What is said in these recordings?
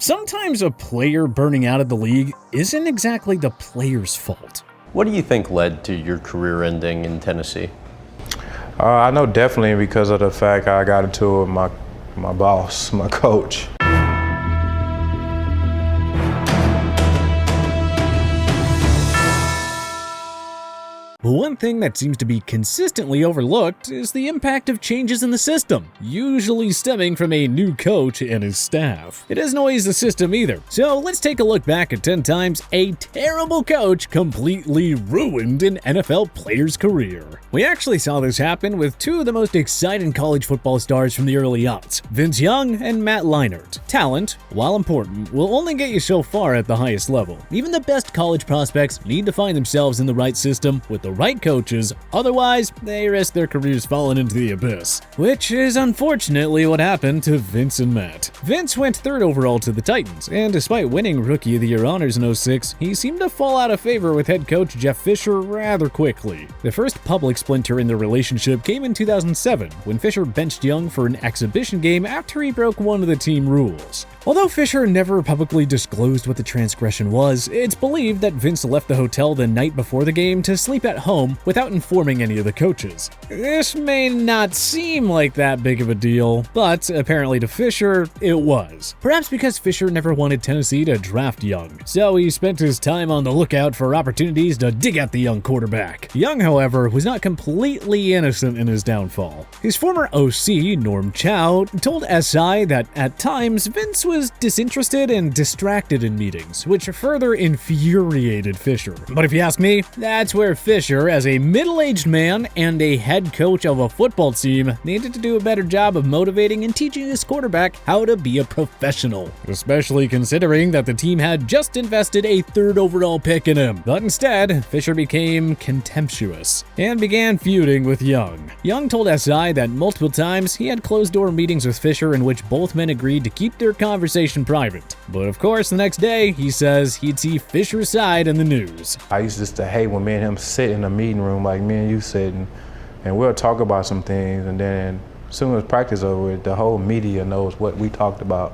Sometimes a player burning out of the league isn't exactly the player's fault. What do you think led to your career ending in Tennessee? I know definitely because of the fact I got into it with my boss, my coach. But one thing that seems to be consistently overlooked is the impact of changes in the system, usually stemming from a new coach and his staff. It isn't always the system either, so let's take a look back at 10 times a terrible coach completely ruined an NFL player's career. We actually saw this happen with two of the most exciting college football stars from the early aughts, Vince Young and Matt Leinart. Talent, while important, will only get you so far at the highest level. Even the best college prospects need to find themselves in the right system with the right coaches, otherwise they risk their careers falling into the abyss. Which is unfortunately what happened to Vince and Matt. Vince went 3rd overall to the Titans, and despite winning Rookie of the Year honors in 06, he seemed to fall out of favor with head coach Jeff Fisher rather quickly. The first public splinter in their relationship came in 2007, when Fisher benched Young for an exhibition game after he broke one of the team rules. Although Fisher never publicly disclosed what the transgression was, it's believed that Vince left the hotel the night before the game to sleep at home without informing any of the coaches. This may not seem like that big of a deal, but apparently to Fisher, it was. Perhaps because Fisher never wanted Tennessee to draft Young, so he spent his time on the lookout for opportunities to dig at the young quarterback. Young, however, was not completely innocent in his downfall. His former OC, Norm Chow, told SI that at times Vince was disinterested and distracted in meetings, which further infuriated Fisher. But if you ask me, that's where Fisher, as a middle-aged man and a head coach of a football team, needed to do a better job of motivating and teaching his quarterback how to be a professional, especially considering that the team had just invested a 3rd overall pick in him. But instead, Fisher became contemptuous and began feuding with Young. Young told SI that multiple times he had closed-door meetings with Fisher in which both men agreed to keep their conversation private. But of course, the next day, he says he'd see Fisher's side in the news. I used just to hate when me and him sit in a meeting room like me and you sitting, and we'll talk about some things, and then as soon as practice over, the whole media knows what we talked about.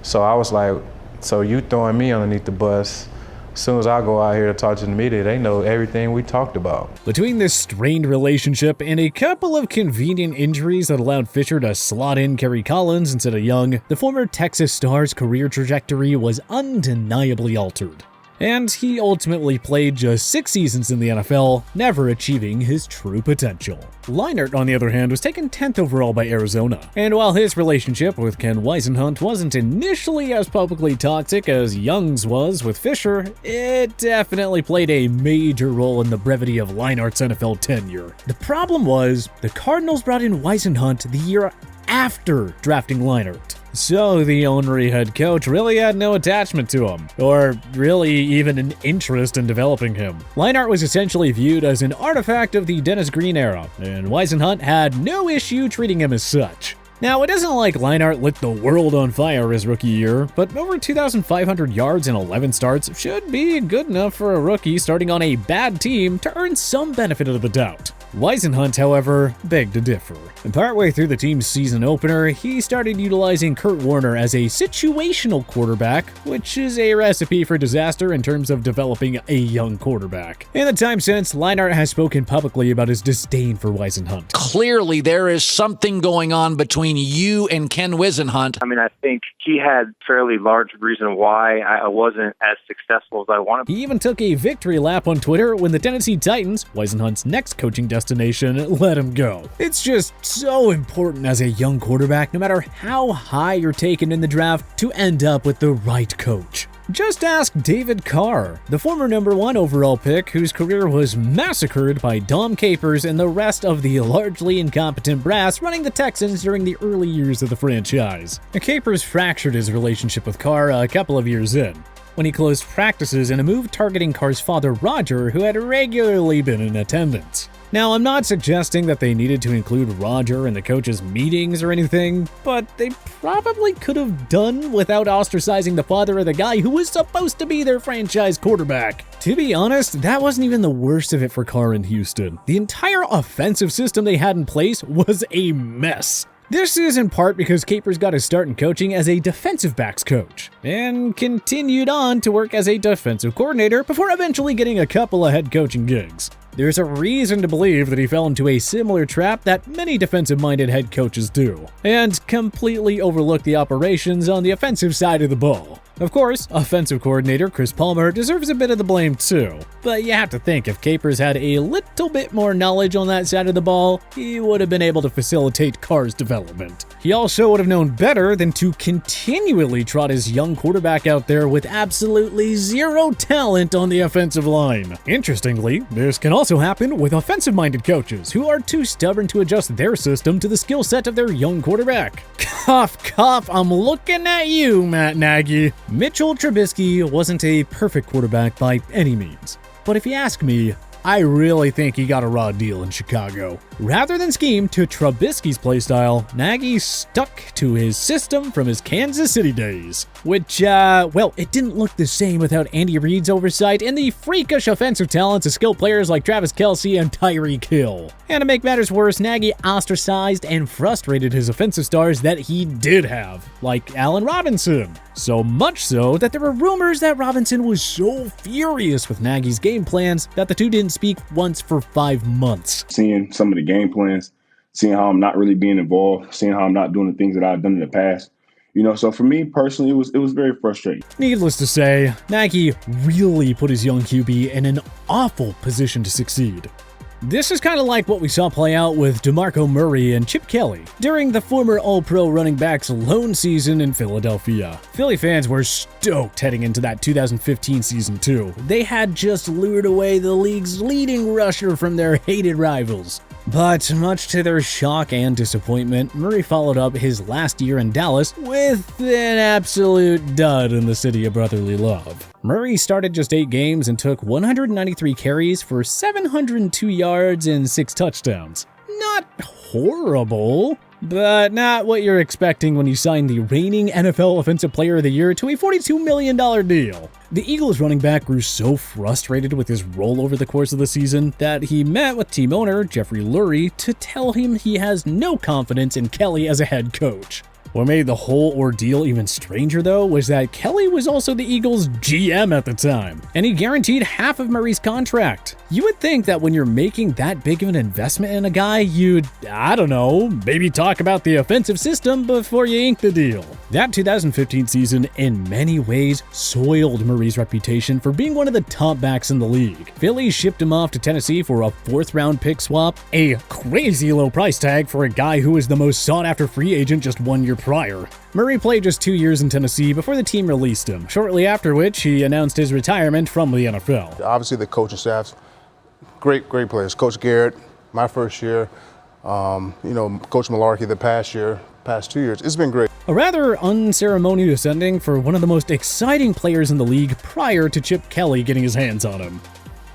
So I was like, so you throwing me underneath the bus? As soon as I go out here to talk to the media, they know everything we talked about. Between this strained relationship and a couple of convenient injuries that allowed Fisher to slot in Kerry Collins instead of Young, the former Texas star's career trajectory was undeniably altered. And he ultimately played just 6 seasons in the NFL, never achieving his true potential. Leinart, on the other hand, was taken 10th overall by Arizona, and while his relationship with Ken Whisenhunt wasn't initially as publicly toxic as Young's was with Fisher, it definitely played a major role in the brevity of Leinart's NFL tenure. The problem was, the Cardinals brought in Whisenhunt the year after drafting Leinart. So the ornery head coach really had no attachment to him, or really even an interest in developing him. Leinart was essentially viewed as an artifact of the Dennis Green era, and Whisenhunt had no issue treating him as such. Now, it isn't like Leinart lit the world on fire his rookie year, but over 2,500 yards and 11 starts should be good enough for a rookie starting on a bad team to earn some benefit of the doubt. Whisenhunt, however, begged to differ. And partway through the team's season opener, he started utilizing Kurt Warner as a situational quarterback, which is a recipe for disaster in terms of developing a young quarterback. In the time since, Leinart has spoken publicly about his disdain for Whisenhunt. Clearly, there is something going on between you and Ken Whisenhunt. I mean, I think he had fairly large reason why I wasn't as successful as I wanted. He even took a victory lap on Twitter when the Tennessee Titans, Whisenhunt's next coaching destination, let him go. It's just so important as a young quarterback, no matter how high you're taken in the draft, to end up with the right coach. Just ask David Carr, the former #1 overall pick whose career was massacred by Dom Capers and the rest of the largely incompetent brass running the Texans during the early years of the franchise. Capers fractured his relationship with Carr a couple of years in, when he closed practices in a move targeting Carr's father Roger, who had regularly been in attendance. Now, I'm not suggesting that they needed to include Roger in the coaches' meetings or anything, but they probably could have done without ostracizing the father of the guy who was supposed to be their franchise quarterback. To be honest, that wasn't even the worst of it for Carr in Houston. The entire offensive system they had in place was a mess. This is in part because Capers got his start in coaching as a defensive backs coach and continued on to work as a defensive coordinator before eventually getting a couple of head coaching gigs. There's a reason to believe that he fell into a similar trap that many defensive-minded head coaches do, and completely overlooked the operations on the offensive side of the ball. Of course, offensive coordinator Chris Palmer deserves a bit of the blame too, but you have to think if Capers had a little bit more knowledge on that side of the ball, he would have been able to facilitate Carr's development. He also would have known better than to continually trot his young quarterback out there with absolutely zero talent on the offensive line. Interestingly, this can also happen with offensive-minded coaches who are too stubborn to adjust their system to the skill set of their young quarterback. Cough, cough, I'm looking at you, Matt Nagy. Mitchell Trubisky wasn't a perfect quarterback by any means, but if you ask me, I really think he got a raw deal in Chicago. Rather than scheme to Trubisky's playstyle, Nagy stuck to his system from his Kansas City days, which, well, it didn't look the same without Andy Reid's oversight and the freakish offensive talents of skilled players like Travis Kelce and Tyreek Hill. And to make matters worse, Nagy ostracized and frustrated his offensive stars that he did have, like Allen Robinson. So much so that there were rumors that Robinson was so furious with Nagy's game plans that the two didn't speak once for 5 months. Seeing some of the game plans, seeing how I'm not really being involved, seeing how I'm not doing the things that I've done in the past. So for me personally, it was very frustrating. Needless to say, Nagy really put his young QB in an awful position to succeed. This is kind of like what we saw play out with DeMarco Murray and Chip Kelly during the former All-Pro running back's lone season in Philadelphia. Philly fans were stoked heading into that 2015 season too. They had just lured away the league's leading rusher from their hated rivals. But much to their shock and disappointment, Murray followed up his last year in Dallas with an absolute dud in the city of brotherly love. Murray started just 8 games and took 193 carries for 702 yards and 6 touchdowns. Not horrible, but not what you're expecting when you sign the reigning NFL Offensive Player of the Year to a $42 million deal. The Eagles running back grew so frustrated with his role over the course of the season that he met with team owner Jeffrey Lurie to tell him he has no confidence in Kelly as a head coach. What made the whole ordeal even stranger, though, was that Kelly was also the Eagles' GM at the time, and he guaranteed half of Murray's contract. You would think that when you're making that big of an investment in a guy, you'd, I don't know, maybe talk about the offensive system before you ink the deal. That 2015 season, in many ways, soiled Murray's reputation for being one of the top backs in the league. Philly shipped him off to Tennessee for a 4th-round pick swap, a crazy low price tag for a guy who was the most sought-after free agent just 1 year prior. Murray played just 2 years in Tennessee before the team released him, shortly after which he announced his retirement from the NFL. Obviously, the coaching staff's great players. Coach Garrett, my first year, Coach Malarkey the past 2 years. It's been great. A rather unceremonious ending for one of the most exciting players in the league prior to Chip Kelly getting his hands on him.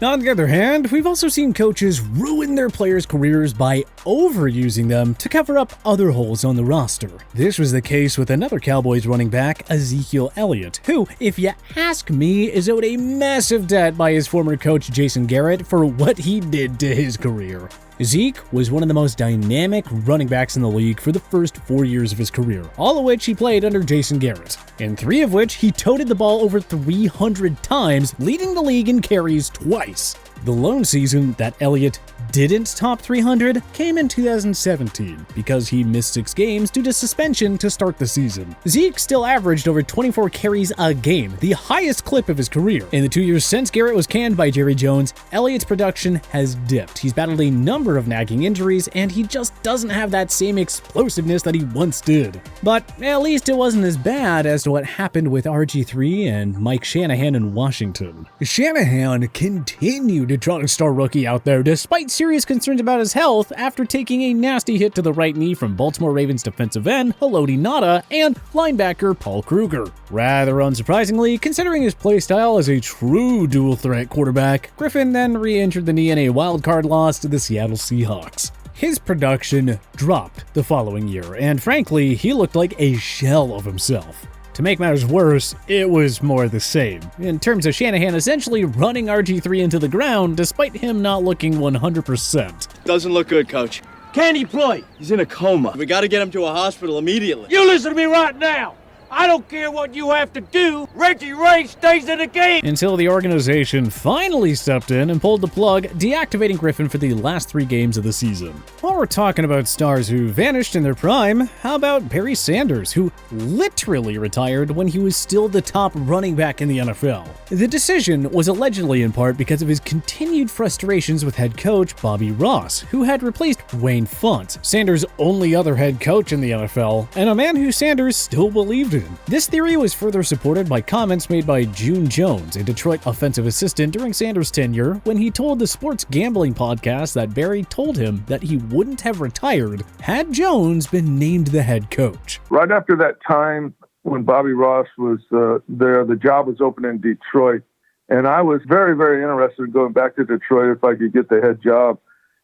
On the other hand, we've also seen coaches ruin their players' careers by overusing them to cover up other holes on the roster. This was the case with another Cowboys running back, Ezekiel Elliott, who, if you ask me, is owed a massive debt by his former coach Jason Garrett for what he did to his career. Zeke was one of the most dynamic running backs in the league for the first 4 years of his career, all of which he played under Jason Garrett, and 3 of which he toted the ball over 300 times, leading the league in carries twice. The lone season that Elliott didn't top 300 came in 2017 because he missed 6 games due to suspension to start the season. Zeke still averaged over 24 carries a game, the highest clip of his career. In the 2 years since Garrett was canned by Jerry Jones, Elliott's production has dipped. He's battled a number of nagging injuries, and he just doesn't have that same explosiveness that he once did. But at least it wasn't as bad as to what happened with RG3 and Mike Shanahan in Washington. Shanahan continued to trot a star rookie out there despite serious concerns about his health after taking a nasty hit to the right knee from Baltimore Ravens defensive end Haloti Ngata and linebacker Paul Kruger. Rather unsurprisingly, considering his playstyle as a true dual-threat quarterback, Griffin then re-injured the knee in a wild-card loss to the Seattle Seahawks. His production dropped the following year, and frankly, he looked like a shell of himself. To make matters worse, it was more the same, in terms of Shanahan essentially running RG3 into the ground despite him not looking 100%. Doesn't look good, coach. Can he play? He's in a coma. We got to get him to a hospital immediately. You listen to me right now. I don't care what you have to do. Reggie Ray stays in the game. Until the organization finally stepped in and pulled the plug, deactivating Griffin for the last 3 games of the season. While we're talking about stars who vanished in their prime, how about Barry Sanders, who literally retired when he was still the top running back in the NFL? The decision was allegedly in part because of his continued frustrations with head coach Bobby Ross, who had replaced Wayne Font, Sanders' only other head coach in the NFL, and a man who Sanders still believed in. This theory was further supported by comments made by June Jones, a Detroit offensive assistant during Sanders' tenure, when he told the sports gambling podcast that Barry told him that he wouldn't have retired had Jones been named the head coach. Right after that time when Bobby Ross was there, the job was open in Detroit, and I was very, very interested in going back to Detroit if I could get the head job.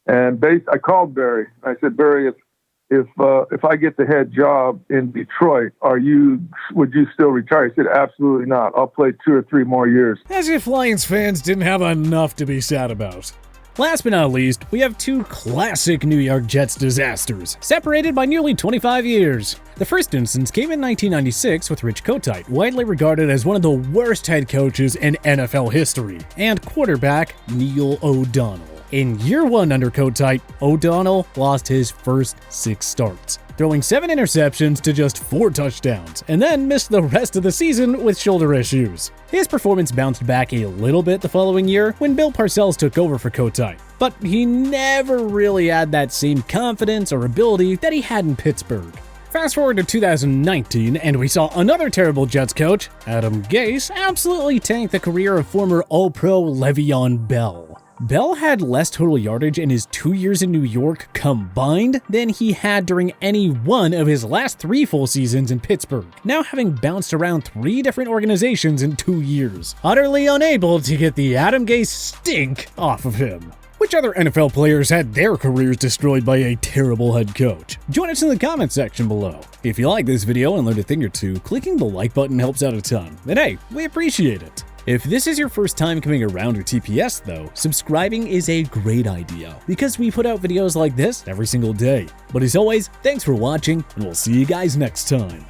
And I called Barry. I said, Barry, if I get the head job in Detroit, would you still retire? He said, absolutely not. I'll play 2 or 3 more years. As if Lions fans didn't have enough to be sad about. Last but not least, we have 2 classic New York Jets disasters, separated by nearly 25 years. The first instance came in 1996 with Rich Kotite, widely regarded as one of the worst head coaches in NFL history, and quarterback Neil O'Donnell. In year 1 under Kotite, O'Donnell lost his first 6 starts, throwing 7 interceptions to just 4 touchdowns, and then missed the rest of the season with shoulder issues. His performance bounced back a little bit the following year when Bill Parcells took over for Kotite, but he never really had that same confidence or ability that he had in Pittsburgh. Fast forward to 2019, and we saw another terrible Jets coach, Adam Gase, absolutely tank the career of former All-Pro Le'Veon Bell. Bell had less total yardage in his 2 years in New York combined than he had during any one of his last 3 full seasons in Pittsburgh, now having bounced around 3 different organizations in 2 years, utterly unable to get the Adam Gase stink off of him. Which other NFL players had their careers destroyed by a terrible head coach? Join us in the comment section below. If you like this video and learned a thing or two, clicking the like button helps out a ton, and hey, we appreciate it. If this is your first time coming around to TPS though, subscribing is a great idea, because we put out videos like this every single day. But as always, thanks for watching, and we'll see you guys next time.